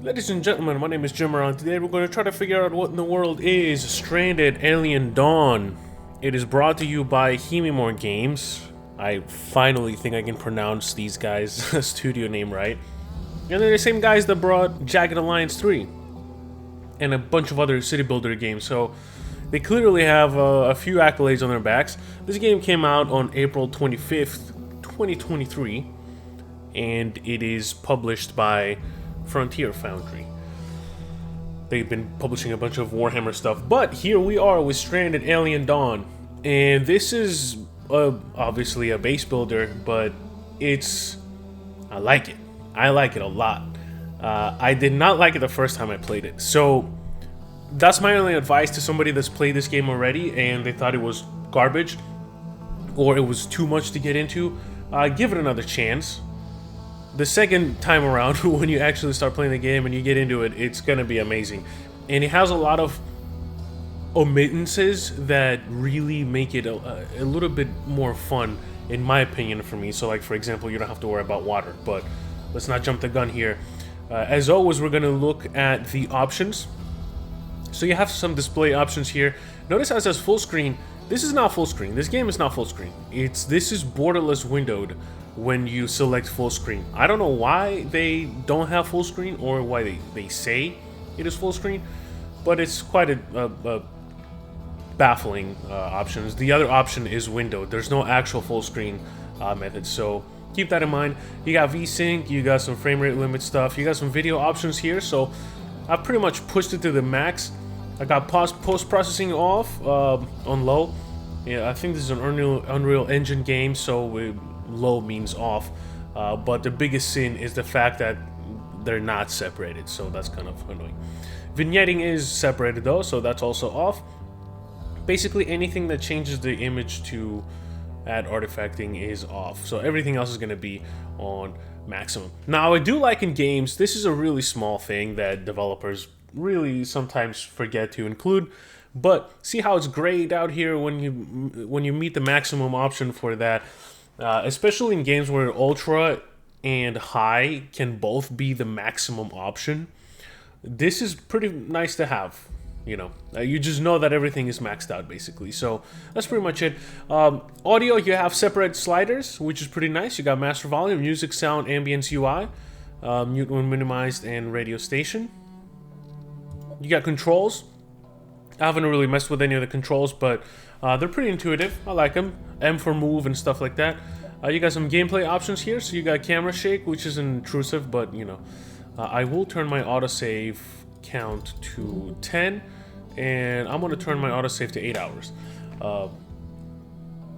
Ladies and gentlemen, my name is Jimmer, and today we're going to try to figure out what in the world is Stranded Alien Dawn. It is brought to you by Hemimore Games. I finally think I can pronounce these guys' studio name right. And they're the same guys that brought Jagged Alliance 3 and a bunch of other city builder games, so they clearly have a few accolades on their backs. This game came out on April 25th, 2023, and it is published by Frontier Foundry. They've been publishing a bunch of Warhammer stuff, but here we are with Stranded Alien Dawn, and this is obviously a base builder, but I like it. I like it a lot. I did not like it the first time I played it, so that's my only advice to somebody that's played this game already and they thought it was garbage or it was too much to get into. Give it another chance. The second time around, when you actually start playing the game and you get into it, it's gonna be amazing. And it has a lot of omittances that really make it a little bit more fun, in my opinion, for me. So, like, for example, you don't have to worry about water, but let's not jump the gun here. As always, we're gonna look at the options. So you have some display options here. Notice how it says full screen. This is not full screen. This game is not full screen. This is borderless windowed when you select full screen. I don't know why they don't have full screen or why they say it is full screen, but it's quite a baffling options. The other option is windowed. There's no actual full screen method, so keep that in mind. You got VSync, you got some frame rate limit stuff, you got some video options here, so I've pretty much pushed it to the max. I got post-processing off on low. Yeah, I think this is an Unreal Engine game, so low means off. But the biggest sin is the fact that they're not separated, so that's kind of annoying. Vignetting is separated though, so that's also off. Basically anything that changes the image to add artifacting is off, so everything else is going to be on maximum. Now, I do like in games, this is a really small thing that developers really sometimes forget to include, but see how it's grayed out here when you meet the maximum option for that, especially in games where ultra and high can both be the maximum option. This is pretty nice to have. You know, you just know that everything is maxed out basically. So that's pretty much it. Audio, you have separate sliders, which is pretty nice. You got master volume, music, sound, ambience, UI, mute when minimized, and radio station. You got controls. I haven't really messed with any of the controls, but they're pretty intuitive. I like them. M for move and stuff like that. You got some gameplay options here. So you got camera shake, which is intrusive, but you know, I will turn my autosave count to 10, and I'm going to turn my autosave to 8 hours.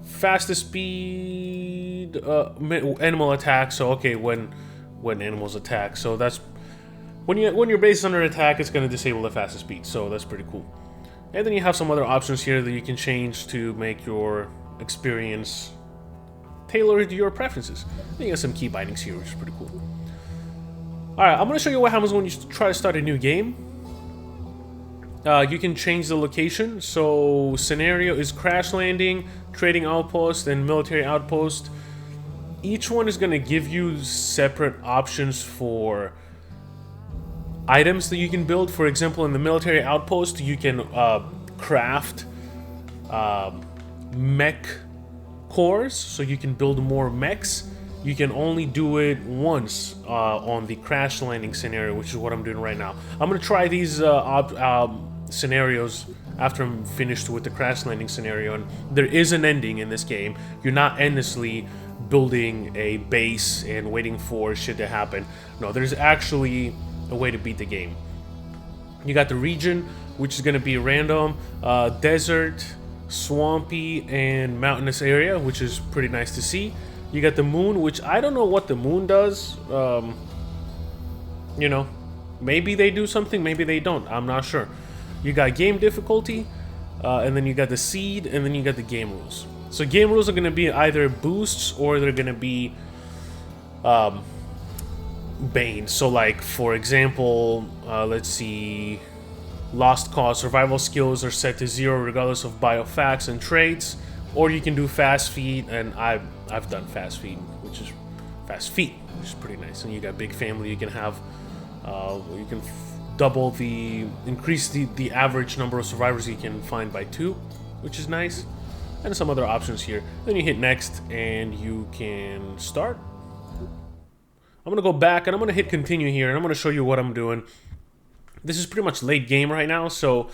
Fastest speed, animal attack. So okay, when animals attack, so that's when your base is under attack, it's going to disable the fastest speed. So that's pretty cool. And then you have some other options here that you can change to make your experience tailored to your preferences. Then you got some key bindings here, which is pretty cool. Alright, I'm going to show you what happens when you try to start a new game. You can change the location. So, scenario is crash landing, trading outpost, and military outpost. Each one is going to give you separate options for items that you can build. For example, in the military outpost, you can craft mech cores, so you can build more mechs. You can only do it once on the crash landing scenario, which is what I'm doing right now. I'm going to try these scenarios after I'm finished with the crash landing scenario, and there is an ending in this game. You're not endlessly building a base and waiting for shit to happen. No, there's actually a way to beat the game. You got the region, which is going to be random, desert, swampy, and mountainous area, which is pretty nice to see. You got the moon, which I don't know what the moon does. You know, maybe they do something, maybe they don't. I'm not sure. You got game difficulty, and then you got the seed, and then you got the game rules. So game rules are going to be either boosts or they're going to be bane. So like, for example, let's see, lost cause, survival skills are set to 0 regardless of biofacts and traits. Or you can do fast feed, and I've done fast feed, which is fast feet, which is pretty nice. And you got big family, you can have You can increase the average number of survivors you can find by 2, which is nice. And some other options here. Then you hit next and you can start. I'm gonna go back and I'm gonna hit continue here and I'm gonna show you what I'm doing. This is pretty much late game right now, so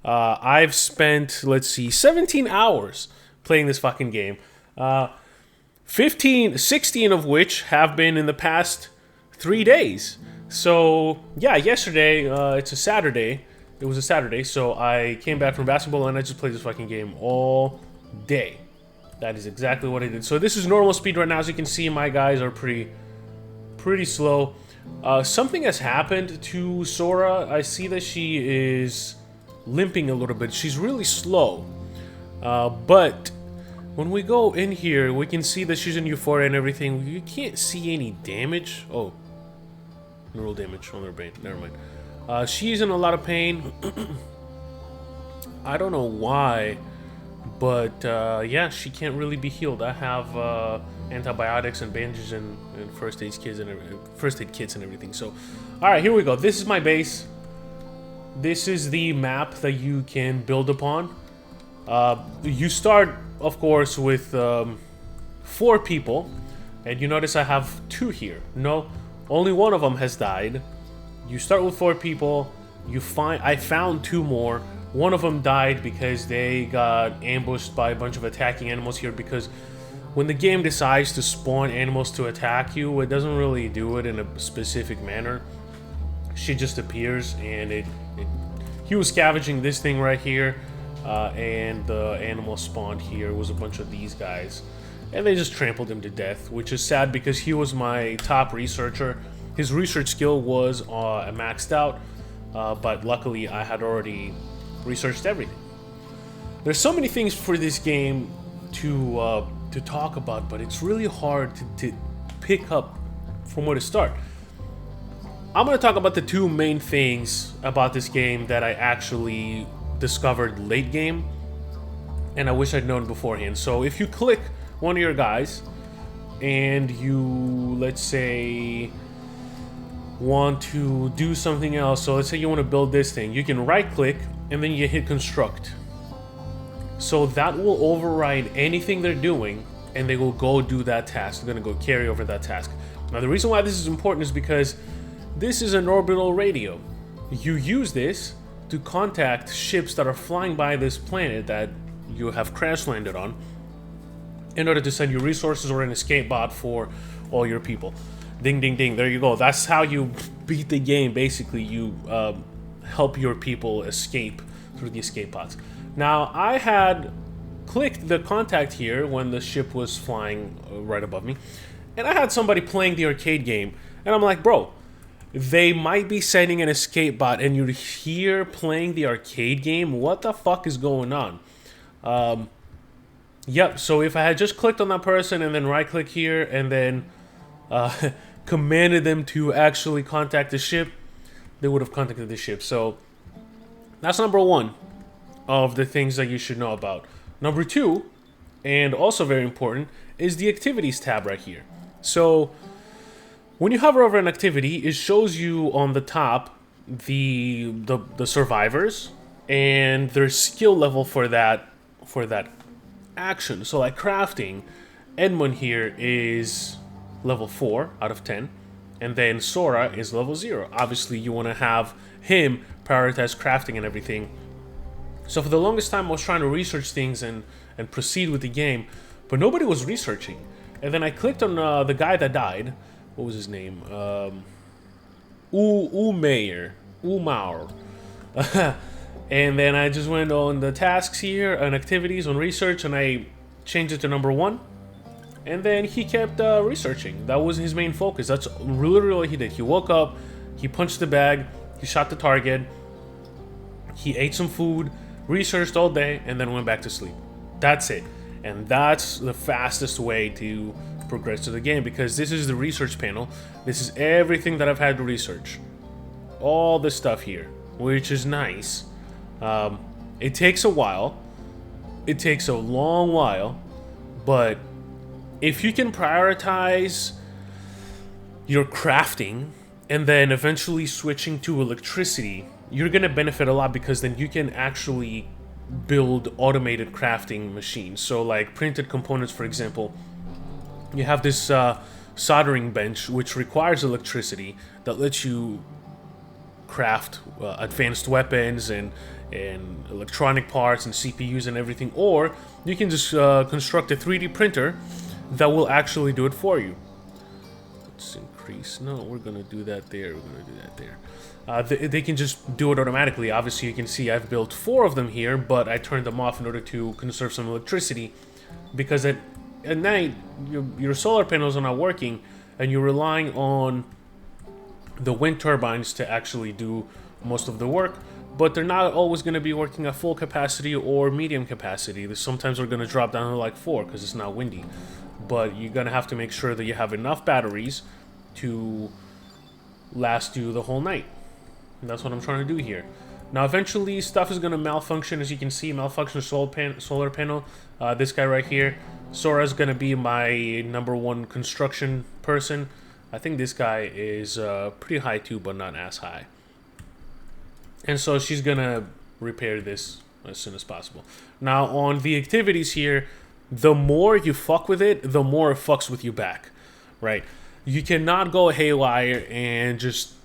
I've spent, let's see, 17 hours playing this fucking game. 16 of which have been in the past 3 days. So yeah, yesterday, it's a Saturday. It was a Saturday, so I came back from basketball and I just played this fucking game all day. That is exactly what I did. So this is normal speed right now. As you can see, my guys are pretty slow. Something has happened to Sora. I see that she is limping a little bit. She's really slow. But when we go in here, we can see that she's in Euphoria and everything. You can't see any damage. Oh, neural damage on her brain. Never mind. She's in a lot of pain. I don't know why, but yeah, she can't really be healed. I have antibiotics and bandages and first aid kits and everything. So, all right, here we go. This is my base. This is the map that you can build upon. You start, of course, with 4 people, and you notice I have 2 here. No, only one of them has died. You start with 4 people. I found 2 more. One of them died because they got ambushed by a bunch of attacking animals here, because when the game decides to spawn animals to attack you, it doesn't really do it in a specific manner. She just appears, and he was scavenging this thing right here, and the animal spawned here was a bunch of these guys, and they just trampled him to death, which is sad because he was my top researcher. His research skill was maxed out, but luckily I had already researched everything. There's so many things for this game to talk about, but it's really hard to pick up from where to start. I'm going to talk about the 2 main things about this game that I actually discovered late game, and I wish I'd known beforehand. So if you click one of your guys and you, let's say, want to do something else, so let's say you want to build this thing, you can right click and then you hit construct. So that will override anything they're doing, and they will go do that task. They're going to go carry over that task. Now, the reason why this is important is because this is an orbital radio. You use this to contact ships that are flying by this planet that you have crash landed on, in order to send you resources or an escape bot for all your people. Ding, ding, ding. There you go. That's how you beat the game. Basically, you help your people escape through the escape pods. Now, I had clicked the contact here when the ship was flying right above me, and I had somebody playing the arcade game, and I'm like, bro, they might be sending an escape bot, and you're here playing the arcade game? What the fuck is going on? Yep, so if I had just clicked on that person and then right-click here and then commanded them to actually contact the ship, they would have contacted the ship. So that's number 1 of the things that you should know about. Number 2, and also very important, is the activities tab right here. So when you hover over an activity, it shows you on the top the survivors and their skill level for that action. So like crafting, Edmund here is level 4 out of 10, and then Sora is level 0. Obviously you want to have him prioritize crafting and everything. So for the longest time I was trying to research things and proceed with the game, but nobody was researching. And then I clicked on the guy that died. What was his name? Umair. And then I just went on the tasks here, and activities, on research, and I changed it to number 1. And then he kept researching. That was his main focus. That's literally what he did. He woke up, he punched the bag, he shot the target, he ate some food, researched all day, and then went back to sleep. That's it. And that's the fastest way to progress to the game, because this is the research panel. This is everything that I've had to research. All the stuff here, which is nice. It takes a while. It takes a long while, but if you can prioritize your crafting and then eventually switching to electricity, you're gonna benefit a lot because then you can actually build automated crafting machines. So like printed components, for example, you have this soldering bench which requires electricity that lets you craft advanced weapons and electronic parts and CPUs and everything, or you can just construct a 3D printer that will actually do it for you. Let's increase. No, we're gonna do that there. We're gonna do that there. They can just do it automatically. Obviously, you can see I've built 4 of them here, but I turned them off in order to conserve some electricity, because at night your solar panels are not working, and you're relying on the wind turbines to actually do most of the work, but they're not always going to be working at full capacity or medium capacity. Sometimes they're going to drop down to like 4 because it's not windy, but you're going to have to make sure that you have enough batteries to last you the whole night. And that's what I'm trying to do here. Now eventually stuff is going to malfunction. As you can see, malfunction solar panel. This guy right here, Sora's going to be my #1 construction person. I think this guy is pretty high too, but not as high. And so she's gonna repair this as soon as possible. Now on the activities here, the more you fuck with it, the more it fucks with you back, right? You cannot go haywire and just...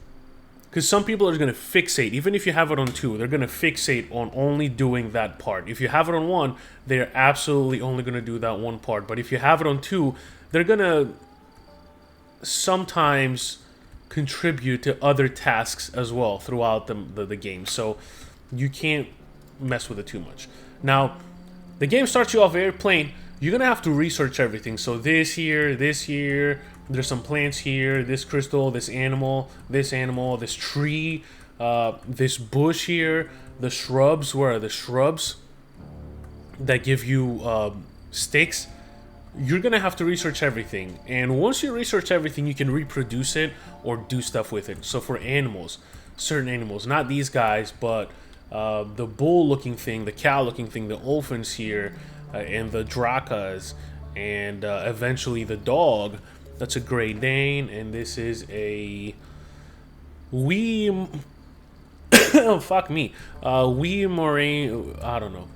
Because some people are gonna fixate, even if you have it on 2, they're gonna fixate on only doing that part. If you have it on 1, they're absolutely only gonna do that one part. But if you have it on 2, they're gonna sometimes contribute to other tasks as well throughout the game, so you can't mess with it too much. Now the game starts you off very plain. You're gonna have to research everything. So this here, there's some plants here, this crystal, this animal, this tree, this bush here, the shrubs. Where are the shrubs that give you sticks? You're gonna have to research everything, and once you research everything, you can reproduce it or do stuff with it. So for animals, certain animals, not these guys, but the bull-looking thing, the cow-looking thing, the olphins here, and the drakas, and eventually the dog. That's a Great Dane, and this is a wee... oh, fuck me. Wee Moraine... I don't know.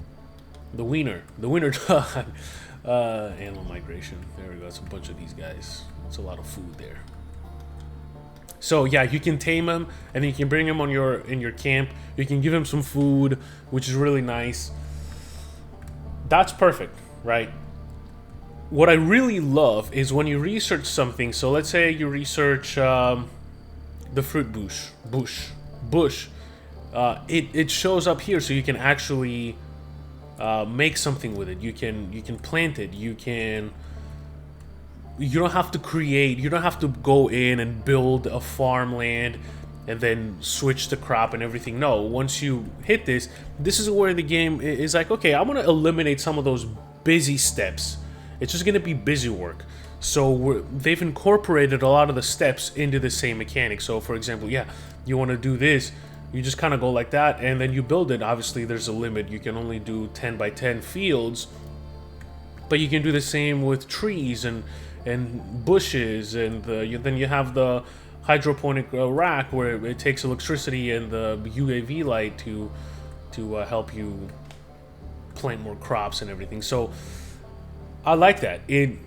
The wiener dog. Animal migration. There we go. It's a bunch of these guys. It's a lot of food there. So yeah, you can tame him, and then you can bring him on in your camp. You can give him some food, which is really nice. That's perfect, right? What I really love is when you research something. So let's say you research the fruit bush. It shows up here, so you can actually make something with it. You can plant it. You don't have to create. You don't have to go in and build a farmland and then switch the crop and everything. No, once you hit this is where the game is like, okay, I'm gonna eliminate some of those busy steps. It's just gonna be busy work. So they've incorporated a lot of the steps into the same mechanic. So for example, yeah, you want to do this. You just kind of go like that, and then you build it. Obviously, there's a limit. You can only do 10 by 10 fields, but you can do the same with trees and bushes, and then you have the hydroponic rack where it takes electricity and the UAV light to help you plant more crops and everything. So I like that. It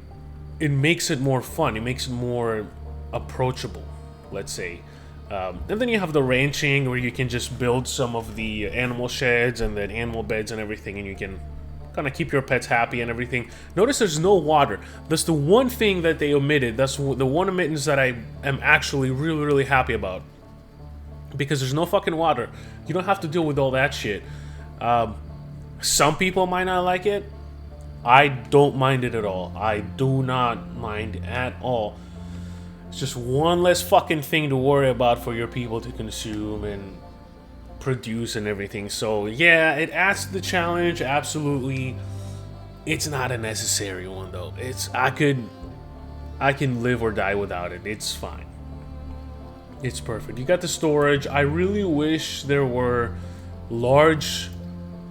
makes it more fun. It makes it more approachable, let's say. And then you have the ranching, where you can just build some of the animal sheds and then animal beds and everything, and you can kind of keep your pets happy and everything. Notice there's no water. That's the one thing that they omitted. That's the one omittance that I am actually really, really happy about. Because there's no fucking water. You don't have to deal with all that shit. Some people might not like it. I don't mind it at all. I do not mind at all. It's just one less fucking thing to worry about for your people to consume and produce and everything. So yeah, it adds to the challenge, absolutely. It's not a necessary one though. I can live or die without it. It's fine. It's perfect. You got the storage. I really wish there were large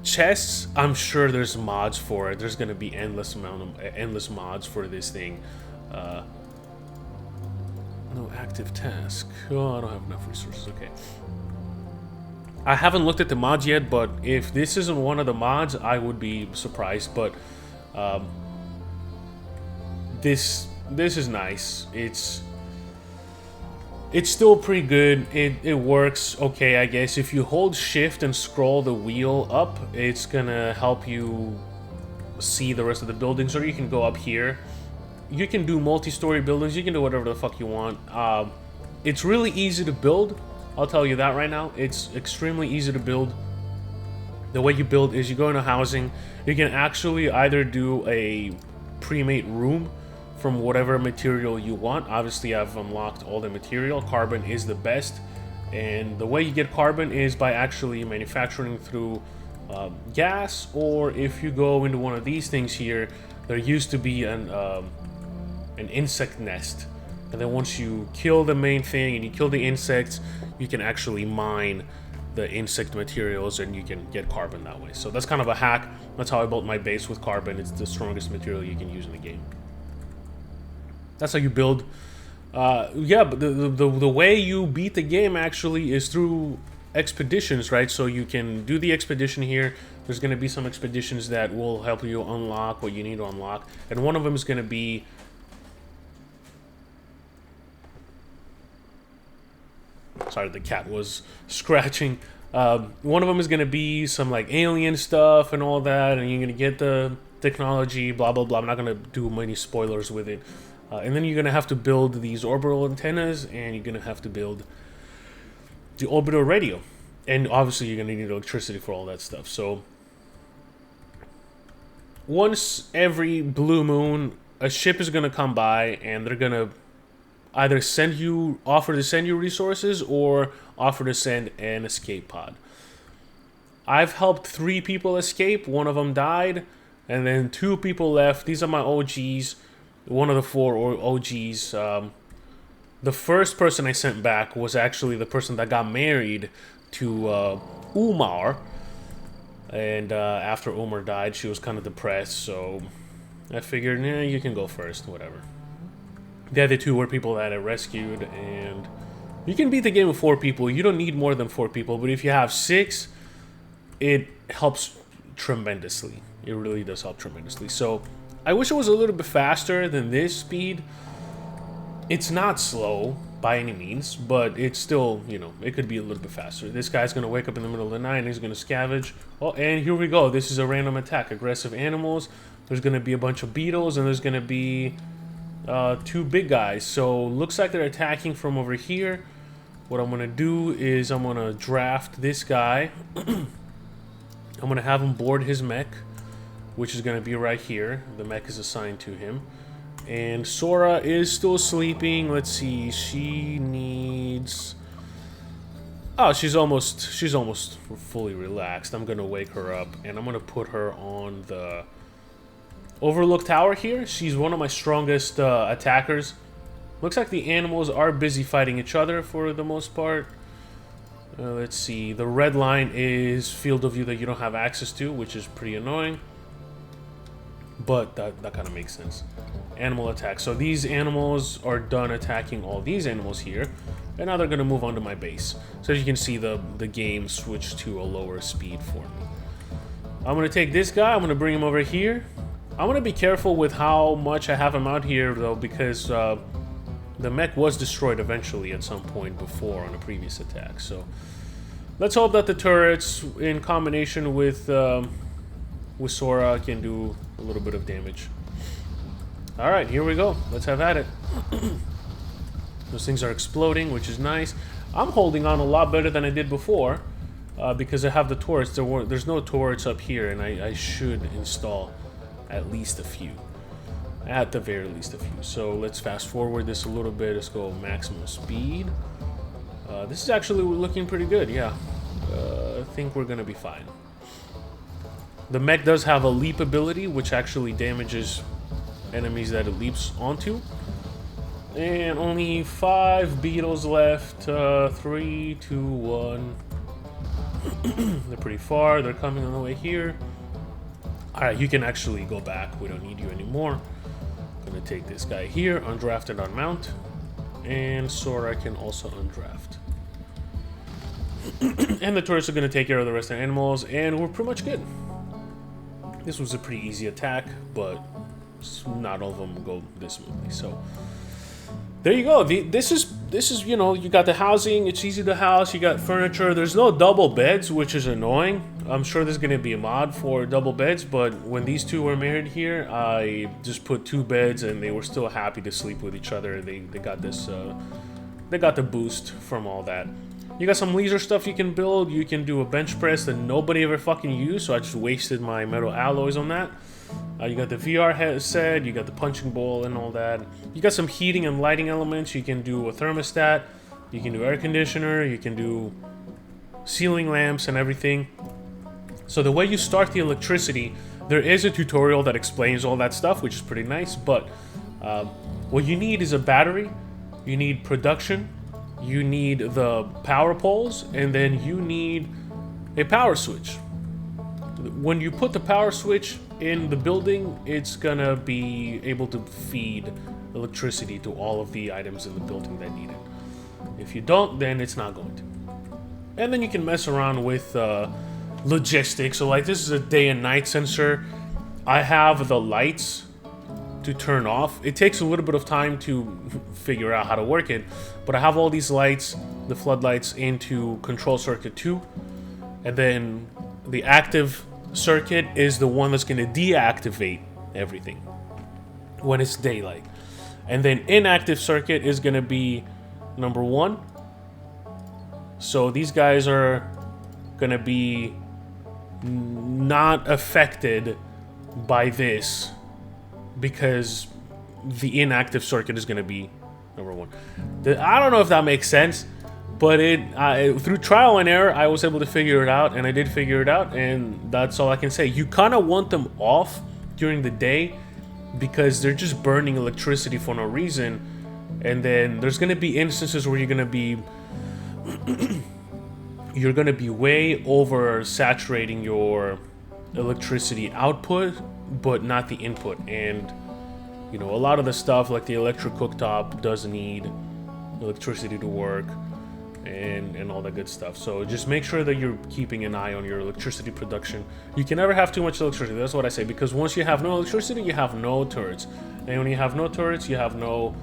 chests. I'm sure there's mods for it. There's gonna be endless mods for this thing. No active task. Oh, I don't have enough resources. Okay. I haven't looked at the mods yet, but if this isn't one of the mods, I would be surprised. But this is nice. It's still pretty good. It works okay, I guess. If you hold shift and scroll the wheel up, it's gonna help you see the rest of the buildings, or you can go up here. You can do multi-story buildings. You can do whatever the fuck you want. It's really easy to build. I'll tell you that right now. It's extremely easy to build. The way you build is you go into housing. You can actually either do a pre-made room from whatever material you want. Obviously, I've unlocked all the material. Carbon is the best. And the way you get carbon is by actually manufacturing through gas, or if you go into one of these things here, there used to be an insect nest. And then once you kill the main thing and you kill the insects, you can actually mine the insect materials and you can get carbon that way. So that's kind of a hack. That's how I built my base with carbon. It's the strongest material you can use in the game. That's how you build. Yeah, but the way you beat the game actually is through expeditions, right? So you can do the expedition here. There's going to be some expeditions that will help you unlock what you need to unlock. And one of them is going to be... Sorry, the cat was scratching. One of them is going to be some like alien stuff and all that, and you're going to get the technology, blah, blah, blah. I'm not going to do many spoilers with it. And then you're going to have to build these orbital antennas, and you're going to have to build the orbital radio. And obviously you're going to need electricity for all that stuff. So once every blue moon, a ship is going to come by, and they're going to either offer to send you resources, or offer to send an escape pod. I've helped 3 people escape. One of them died, and then 2 people left. These are my OGs. One of the 4 OGs. The first person I sent back was actually the person that got married to Umar. And after Umar died, she was kind of depressed, so I figured, yeah, you can go first, whatever. The other 2 were people that I rescued, and you can beat the game with 4 people. You don't need more than 4 people, but if you have 6, it helps tremendously. It really does help tremendously. So I wish it was a little bit faster than this speed. It's not slow by any means, but it's still, you know, it could be a little bit faster. This guy's going to wake up in the middle of the night and he's going to scavenge. Oh, and here we go. This is a random attack. Aggressive animals. There's going to be a bunch of beetles, and there's going to be 2 big guys. So looks like they're attacking from over here. What I'm going to do is I'm going to draft this guy. I'm going to have him board his mech, which is going to be right here. The mech is assigned to him. And Sora is still sleeping. Let's see. She needs... Oh, she's almost fully relaxed. I'm going to wake her up, and I'm going to put her on the Overlook Tower here. She's one of my strongest attackers. Looks like the animals are busy fighting each other for the most part. Let's see. The red line is field of view that you don't have access to, which is pretty annoying. But that kind of makes sense. Animal attack. So these animals are done attacking all these animals here. And now they're going to move on to my base. So as you can see, the game switched to a lower speed for me. I'm going to take this guy. I'm going to bring him over here. I'm going to be careful with how much I have him out here, though, because the mech was destroyed eventually at some point before on a previous attack. So let's hope that the turrets, in combination with Sora, can do a little bit of damage. Alright, here we go. Let's have at it. Those things are exploding, which is nice. I'm holding on a lot better than I did before, because I have the turrets. There's no turrets up here, and I should install at least a few. At the very least a few. So let's fast forward this a little bit. Let's go maximum speed. This is actually looking pretty good, yeah. I think we're going to be fine. The mech does have a leap ability, which actually damages enemies that it leaps onto. And only 5 beetles left. 3, 2, 1. They're pretty far. They're coming on the way here. Alright, you can actually go back. We don't need you anymore. I'm gonna take this guy here, undrafted on mount. and Sora can also undraft. And the turrets are going to take care of the rest of the animals, and we're pretty much good. This was a pretty easy attack, but not all of them go this smoothly. So there you go. This is you know, you got the housing. It's easy to house. You got furniture. There's no double beds, which is annoying. I'm sure there's going to be a mod for double beds, but when these two were married here, I just put 2 beds, and they were still happy to sleep with each other. They got this. They got the boost from all that. You got some leisure stuff you can build. You can do a bench press that nobody ever fucking used, so I just wasted my metal alloys on that. You got the VR headset, you got the punching bowl and all that. You got some heating and lighting elements. You can do a thermostat, you can do air conditioner, you can do ceiling lamps and everything. So the way you start the electricity, there is a tutorial that explains all that stuff, which is pretty nice, but what you need is a battery, you need production, you need the power poles, and then you need a power switch. When you put the power switch in the building, it's gonna be able to feed electricity to all of the items in the building that need it. If you don't, then it's not going to. And then you can mess around with logistics. So like, this is a day and night sensor. I have the lights to turn off. It takes a little bit of time to figure out how to work it, but I have all these lights, the floodlights, into control circuit 2, and then the active circuit is the one that's going to deactivate everything when it's daylight, and then inactive circuit is going to be number 1. So these guys are going to be not affected by this, because the inactive circuit is going to be number 1. I don't know if that makes sense, but through trial and error, I was able to figure it out, and I did figure it out, and that's all I can say. You kind of want them off during the day because they're just burning electricity for no reason, and then there's going to be instances where you're going to be way over saturating your electricity output, but not the input. And you know, a lot of the stuff like the electric cooktop does need electricity to work, and all that good stuff. So just make sure that you're keeping an eye on your electricity production. You can never have too much electricity, that's what I say, because once you have no electricity, you have no turrets, and when you have no turrets, you have no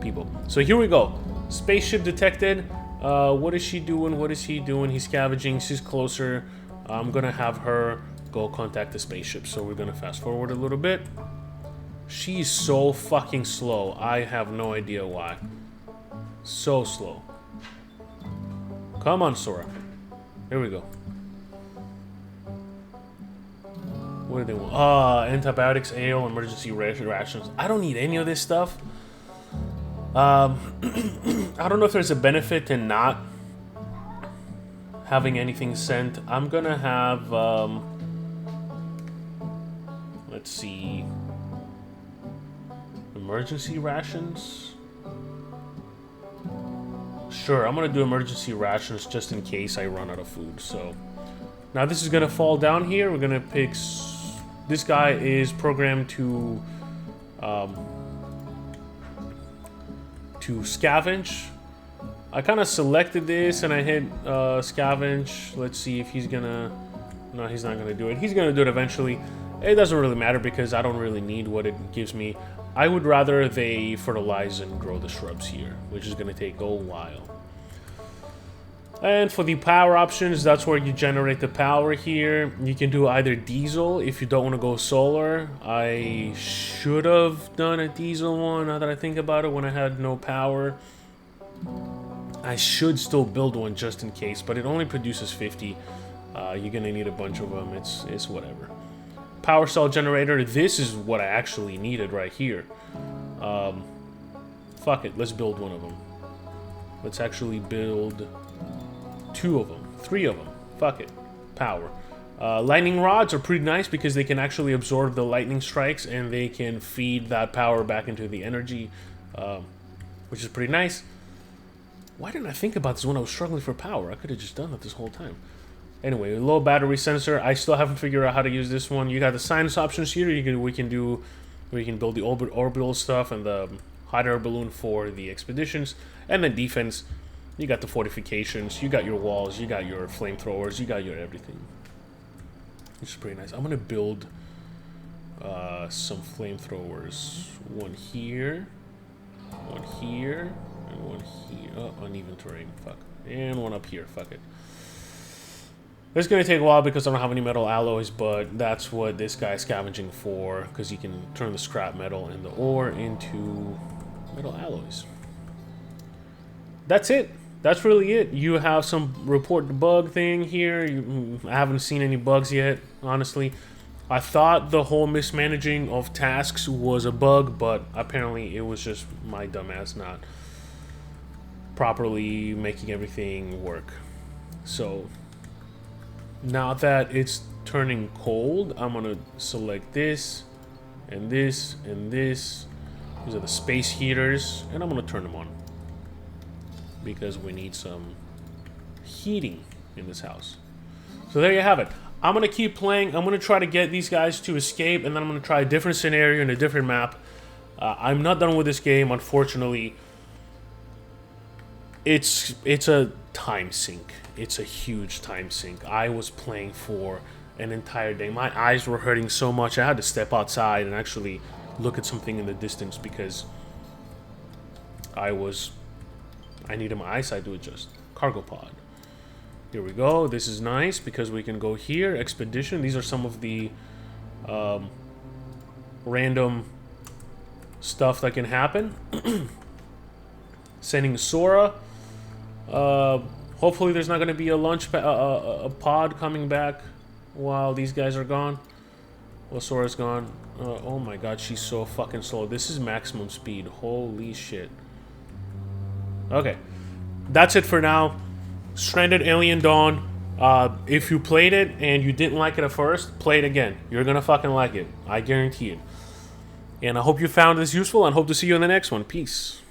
people. So here we go. Spaceship detected. What is she doing? What is he doing? He's scavenging. She's closer. I'm gonna have her go contact the spaceship. So we're gonna fast forward a little bit. She's so fucking slow. I have no idea why. So slow. Come on, Sora. Here we go. What do they want? Antibiotics, ale, emergency rations. I don't need any of this stuff. I don't know if there's a benefit to not having anything sent. I'm gonna have, let's see, emergency rations. Sure, I'm gonna do emergency rations just in case I run out of food. So now this is gonna fall down here. We're gonna pick. This guy is programmed to scavenge. I kind of selected this and I hit scavenge. Let's see if he's gonna. No, he's not gonna do it. He's gonna do it eventually. It doesn't really matter because I don't really need what it gives me. I would rather they fertilize and grow the shrubs here, which is gonna take a while. And for the power options, that's where you generate the power here. You can do either diesel if you don't want to go solar. I should have done a diesel one now that I think about it when I had no power. I should still build one just in case, but it only produces 50. You're gonna need a bunch of them. It's whatever. Power cell generator. This is what I actually needed right here. Fuck it. Let's build one of them. Let's actually build 2 of them, 3 of them. Fuck it. Power. Lightning rods are pretty nice because they can actually absorb the lightning strikes and they can feed that power back into the energy, which is pretty nice. Why didn't I think about this when I was struggling for power? I could have just done that this whole time. Anyway, low battery sensor. I still haven't figured out how to use this one. You got the science options here. We can build the orbital stuff and the hot air balloon for the expeditions, and then defense, you got the fortifications, you got your walls, you got your flamethrowers, you got your everything. Which is pretty nice. I'm gonna build some flamethrowers. One here, and one here. Oh, uneven terrain. Fuck. And one up here. Fuck it. It's gonna take a while because I don't have any metal alloys, but that's what this guy's scavenging for, because you can turn the scrap metal and the ore into metal alloys. That's it. That's really it. You have some report the bug thing here. I haven't seen any bugs yet, honestly. I thought the whole mismanaging of tasks was a bug, but apparently it was just my dumbass not properly making everything work. So now that it's turning cold, I'm gonna select this and this and this. These are the space heaters, and I'm gonna turn them on because we need some heating in this house. So there you have it. I'm gonna keep playing. I'm gonna try to get these guys to escape, and then I'm gonna try a different scenario and a different map. I'm not done with this game, unfortunately. It's a time sink. It's a huge time sink. I was playing for an entire day. My eyes were hurting so much I had to step outside and actually look at something in the distance because I needed my eyesight to adjust. Cargo pod. Here we go. This is nice because we can go here. Expedition. These are some of the random stuff that can happen. Sending Sora. Hopefully there's not going to be a pod coming back while these guys are gone. Well, Sora's gone. Oh my god, she's so fucking slow. This is maximum speed. Holy shit. Okay. That's it for now. Stranded Alien Dawn. If you played it and you didn't like it at first, play it again. You're gonna fucking like it. I guarantee it. And I hope you found this useful and hope to see you in the next one. Peace.